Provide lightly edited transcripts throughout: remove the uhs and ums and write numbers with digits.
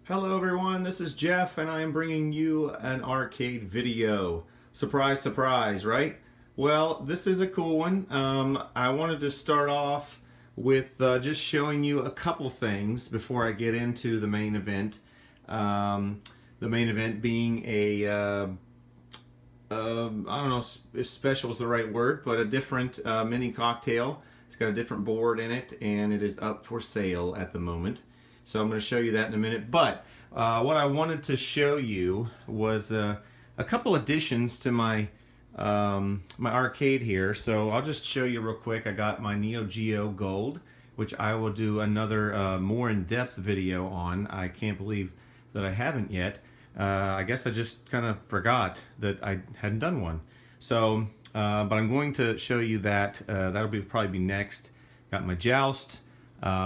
Hello everyone, this is Jeff and I am bringing you an arcade video. Surprise, surprise, right? Well, this is a cool one. I wanted to start off with just showing you a couple things before I get into the main event. The main event being a, I don't know if special is the right word, but a different mini cocktail. It's got a different board in it and it is up for sale at the moment. So I'm going to show you that in a minute. But what I wanted to show you was a couple additions to my my arcade here. So I'll just show you real quick. I got my Neo Geo Gold, which I will do another more in-depth video on. I can't believe that I haven't yet. I guess I just kind of forgot that I hadn't done one. So, but I'm going to show you that. That'll probably be next. Got my Joust.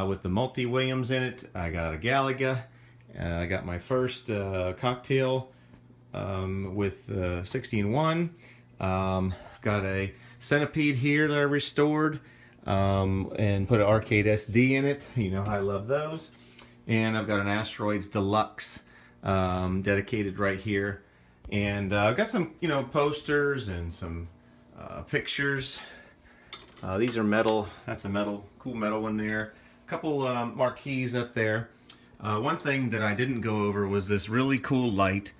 With the multi-Williams in it. I got a Galaga. I got my first cocktail with 16-1. Got a Centipede here that I restored and put an Arcade SD in it. You know I love those. And I've got an Asteroids Deluxe dedicated right here. And I've got some, posters and some pictures. These are metal. That's a cool metal one there. A couple marquees up there. One thing that I didn't go over was this really cool light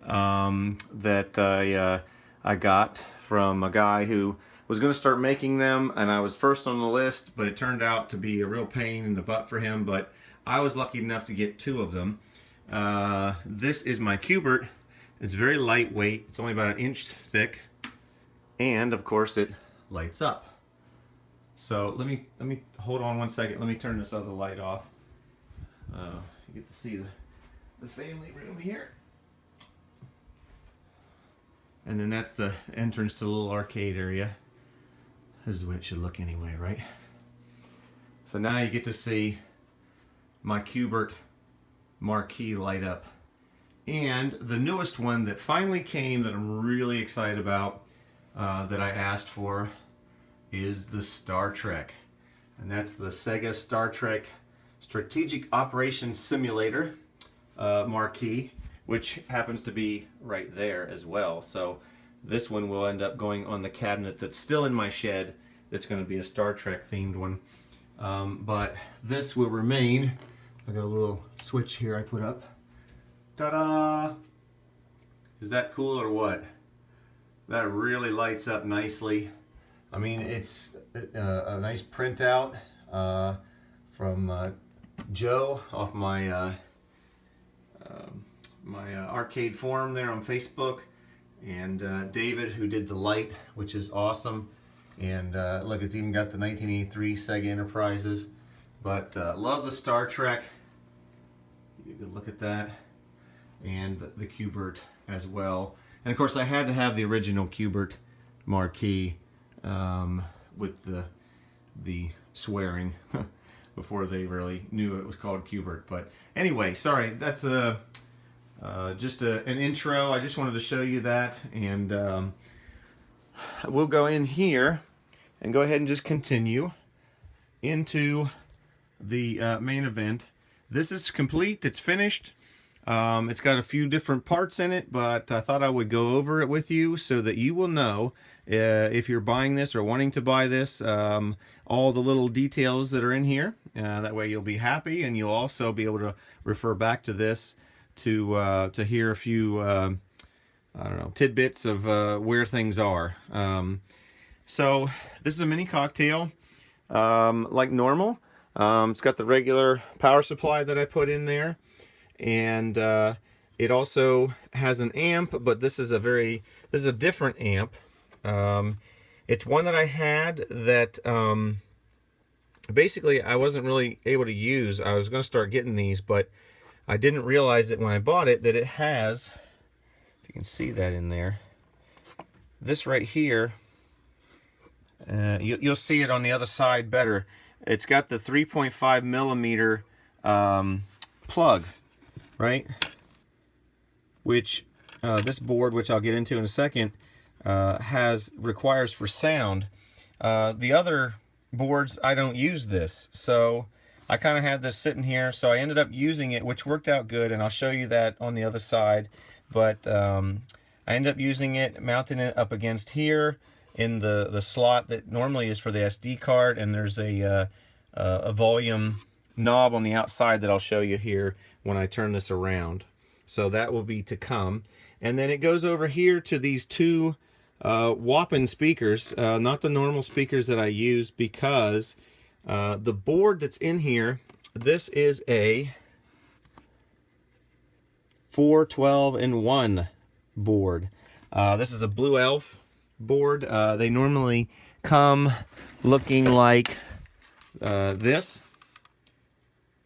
that I got from a guy who was going to start making them, and I was first on the list, but it turned out to be a real pain in the butt for him. But I was lucky enough to get two of them. This is my Q*bert. It's very lightweight. It's only about 1 inch thick, and of course it lights up. So let me hold on one second. Let me turn this other light off. You get to see the family room here. And then that's the entrance to the little arcade area. This is what it should look anyway, right? So now you get to see my Q*bert marquee light up. And the newest one that finally came that I'm really excited about, that I asked for, is the Star Trek. And that's the Sega Star Trek Strategic Operations Simulator marquee, which happens to be right there as well. So this one will end up going on the cabinet that's still in my shed. That's going to be a Star Trek themed one. But this will remain. I got a little switch here I put up. Ta-da! Is that cool or what? That really lights up nicely. I mean, it's a nice printout from Joe off my my arcade forum there on Facebook, and David, who did the light, which is awesome. And look, it's even got the 1983 Sega Enterprises. But love the Star Trek. You could look at that, and the Q*bert as well. And of course, I had to have the original Q*bert marquee. With the swearing before they really knew it was called Q*bert. But anyway, sorry, that's just an intro. I just wanted to show you that, and we'll go in here and go ahead and just continue into the main event. This is complete. It's finished. It's got a few different parts in it, but I thought I would go over it with you so that you will know if you're buying this or wanting to buy this, all the little details that are in here. That way you'll be happy, and you'll also be able to refer back to this to hear a few I don't know, tidbits of where things are. So this is a mini cocktail like normal. It's got the regular power supply that I put in there. And it also has an amp, but this is a different amp. It's one that I had that basically I wasn't really able to use. I was going to start getting these, but I didn't realize it when I bought it that it has, if you can see that in there, this right here. You'll see it on the other side better. It's got the 3.5 millimeter plug. Right, which this board, which I'll get into in a second, requires for sound. The other boards, I don't use this, so I kind of had this sitting here, so I ended up using it, which worked out good, and I'll show you that on the other side. But I ended up using it, mounting it up against here in the slot that normally is for the SD card, and there's a volume knob on the outside that I'll show you here when I turn this around. So that will be to come. And then it goes over here to these two Whopping speakers, not the normal speakers that I use, because the board that's in here, this is a 412-in-1 board. This is a Blue Elf board. They normally come looking like this,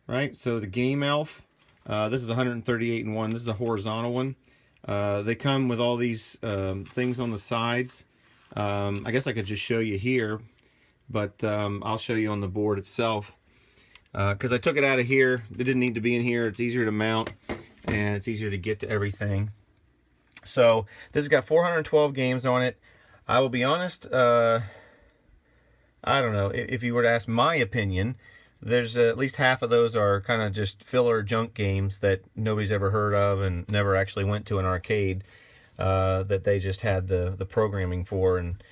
right? So the Game Elf, this is 138-in-1. This is a horizontal one. They come with all these things on the sides. I guess I could just show you here, but I'll show you on the board itself. Because I took it out of here. It didn't need to be in here. It's easier to mount, and it's easier to get to everything. So this has got 412 games on it. I will be honest, I don't know. If you were to ask my opinion, there's at least half of those are kind of just filler junk games that nobody's ever heard of and never actually went to an arcade, that they just had the programming for and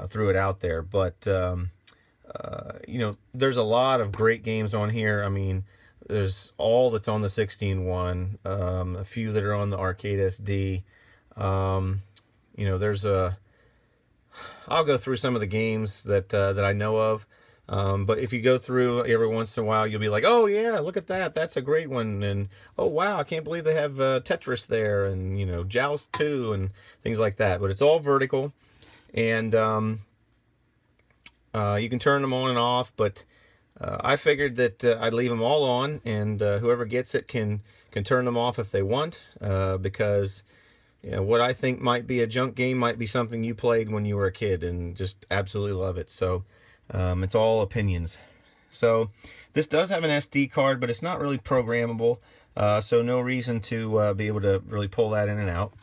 threw it out there. But you know, there's a lot of great games on here. I mean, there's all that's on the 16-1, a few that are on the arcade SD. You know, there's I'll go through some of the games that I know of. But if you go through every once in a while, you'll be like, oh yeah, look at that, that's a great one, and oh wow, I can't believe they have Tetris there, and you know, Joust 2 and things like that. But it's all vertical, and you can turn them on and off, but I figured that I'd leave them all on, and whoever gets it can turn them off if they want, because you know, what I think might be a junk game might be something you played when you were a kid and just absolutely love it. So it's all opinions. So this does have an SD card, but it's not really programmable, so no reason to be able to really pull that in and out.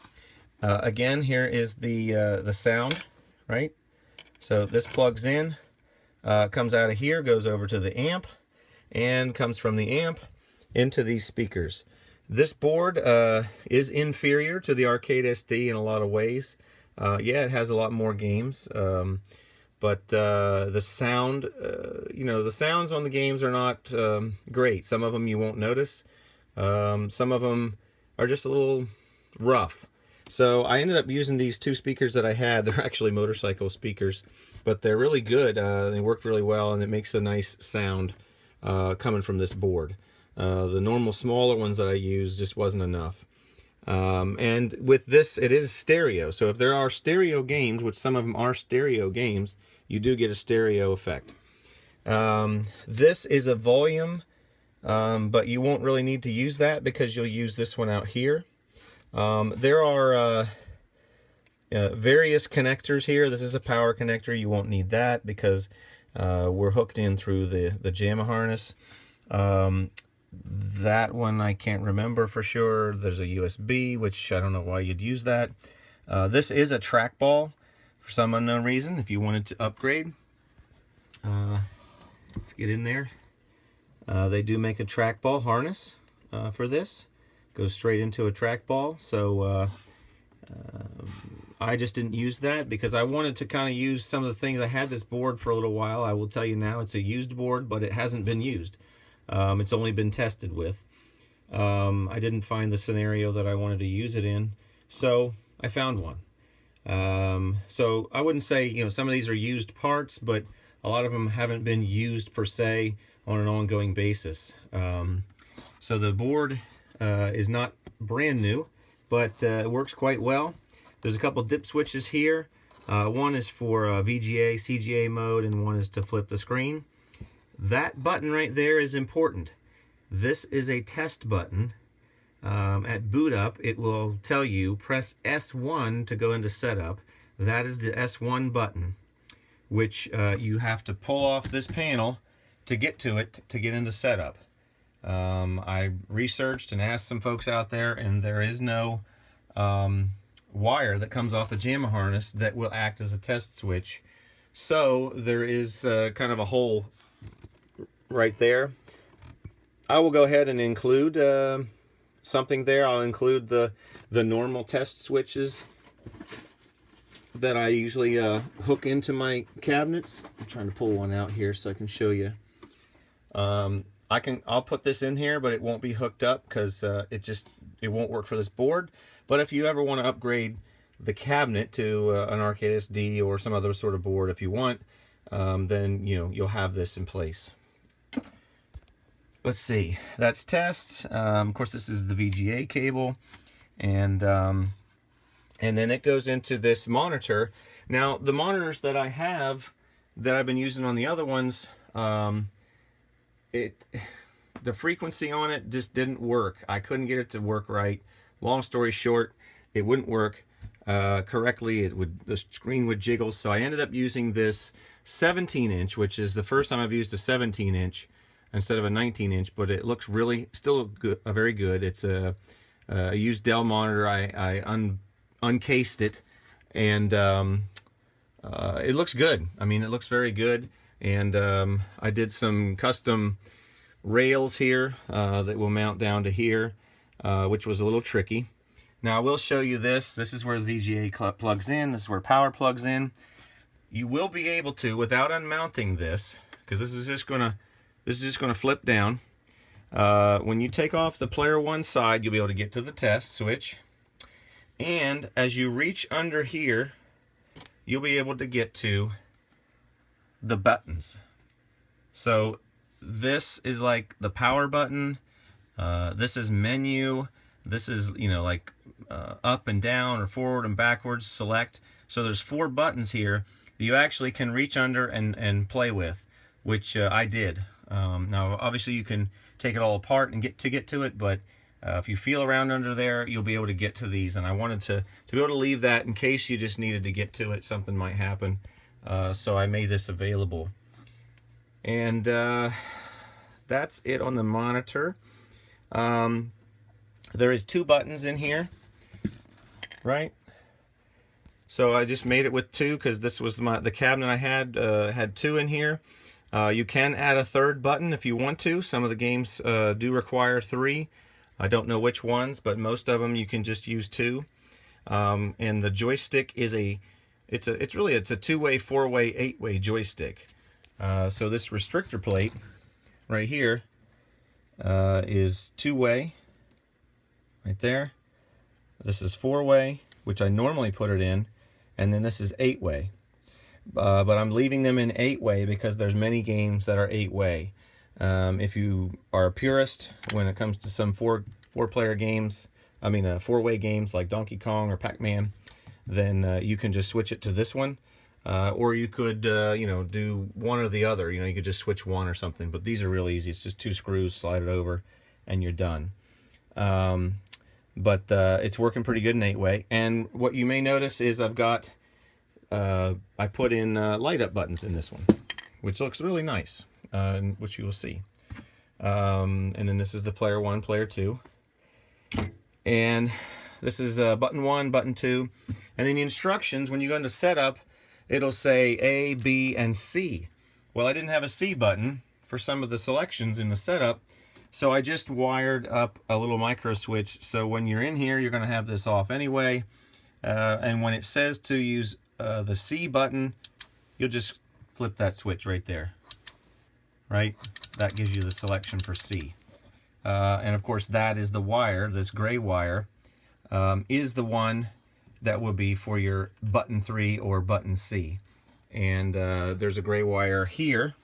Again, here is the sound, right? So this plugs in, comes out of here, goes over to the amp, and comes from the amp into these speakers. This board is inferior to the Arcade SD in a lot of ways. Yeah, it has a lot more games, but the sound, you know, the sounds on the games are not great. Some of them you won't notice. Some of them are just a little rough. So I ended up using these two speakers that I had. They're actually motorcycle speakers, but they're really good. They worked really well, and it makes a nice sound coming from this board. The normal smaller ones that I use just wasn't enough. And with this, it is stereo. So if there are stereo games, which some of them are stereo games, you do get a stereo effect. This is a volume, but you won't really need to use that because you'll use this one out here. There are various connectors here. This is a power connector. You won't need that because we're hooked in through the JAMA harness. That one I can't remember for sure. There's a USB, which I don't know why you'd use that. This is a trackball for some unknown reason. If you wanted to upgrade, let's get in there. They do make a trackball harness for this. Goes straight into a trackball. So I just didn't use that because I wanted to kind of use some of the things. I had this board for a little while. I will tell you now, it's a used board, but it hasn't been used. It's only been tested with. I didn't find the scenario that I wanted to use it in, so I found one. So I wouldn't say, you know, some of these are used parts, but a lot of them haven't been used per se on an ongoing basis. So the board is not brand new, but it works quite well. There's a couple dip switches here. One is for VGA, CGA mode, and one is to flip the screen. That button right there is important. This is a test button. At boot up, it will tell you press S1 to go into setup. That is the S1 button, which you have to pull off this panel to get to it to get into setup. I researched and asked some folks out there, and there is no wire that comes off the JAMA harness that will act as a test switch. So there is kind of a hole right there. I will go ahead and include something there. I'll include the normal test switches that I usually hook into my cabinets. I'm trying to pull one out here so I can show you. I'll put this in here, but it won't be hooked up because it won't work for this board. But if you ever want to upgrade the cabinet to an Arcade SD or some other sort of board, if you want, then you'll have this in place. Let's see, that's test. Of course, this is the VGA cable, and then it goes into this monitor. Now, the monitors that I have, that I've been using on the other ones, the frequency on it just didn't work. I couldn't get it to work right. Long story short, it wouldn't work correctly. The screen would jiggle. So I ended up using this 17-inch, which is the first time I've used a 17-inch instead of a 19-inch. But it looks really still good, very good. It's a used Dell monitor. I uncased it, and it looks good. I mean, it looks very good. And I did some custom rails here that will mount down to here, which was a little tricky. Now I will show you this. This is where the VGA plugs in. This is where power plugs in. You will be able to, without unmounting this, because this is just gonna flip down. When you take off the player one side, you'll be able to get to the test switch. And as you reach under here, you'll be able to get to the buttons. So this is like the power button. This is menu. This is, like up and down or forward and backwards, select. So there's 4 buttons here that you actually can reach under and play with, which I did. Now, obviously, you can take it all apart and get to it, but if you feel around under there, you'll be able to get to these. And I wanted to be able to leave that in case you just needed to get to it. Something might happen. So I made this available. And that's it on the monitor. There is 2 buttons in here, right? So I just made it with 2 because this was the cabinet I had 2 in here. You can add a 3rd button if you want to. Some of the games do require 3. I don't know which ones, but most of them you can just use 2. And the joystick is it's a 2-way, 4-way, 8-way joystick. So this restrictor plate right here is 2-way, right there. This is 4-way, which I normally put it in, and then this is 8-way. But I'm leaving them in 8-way because there's many games that are 8-way. If you are a purist when it comes to some four-player games, 4-way games like Donkey Kong or Pac-Man, then you can just switch it to this one. Or you could, do one or the other. You could just switch one or something. But these are really easy. It's just 2 screws, slide it over, and you're done. But it's working pretty good in 8-way. And what you may notice is I've got, I put in light-up buttons in this one, which looks really nice, which you will see. And then this is the player 1, player 2. And this is button 1, button 2. And then the instructions, when you go into setup, it'll say A, B, and C. Well, I didn't have a C button for some of the selections in the setup, so I just wired up a little micro switch. So when you're in here, you're going to have this off anyway. And when it says to use the C button, you'll just flip that switch right there. Right? That gives you the selection for C. And of course, that is the wire, this gray wire, is the one that will be for your button 3 or button C. And there's a gray wire here,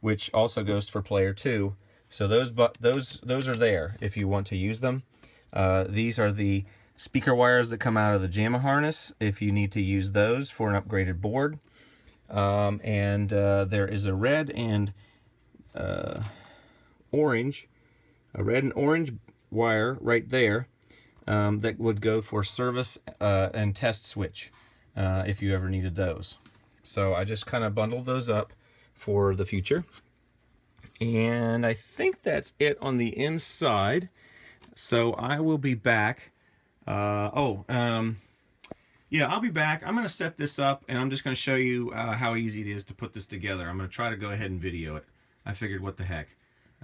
which also goes for player 2. So those are there if you want to use them. These are the speaker wires that come out of the JAMA harness if you need to use those for an upgraded board. And there is a red and orange wire right there that would go for service and test switch if you ever needed those. So I just kind of bundled those up for the future. And I think that's it on the inside. So I will be back. Yeah, I'll be back. I'm going to set this up, and I'm just going to show you how easy it is to put this together. I'm going to try to go ahead and video it. I figured, what the heck.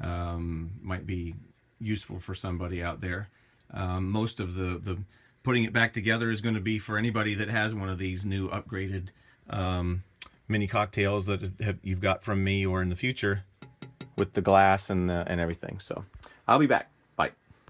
might be useful for somebody out there. Most of the putting it back together is going to be for anybody that has one of these new upgraded mini cocktails that you've got from me or in the future with the glass and everything. So I'll be back.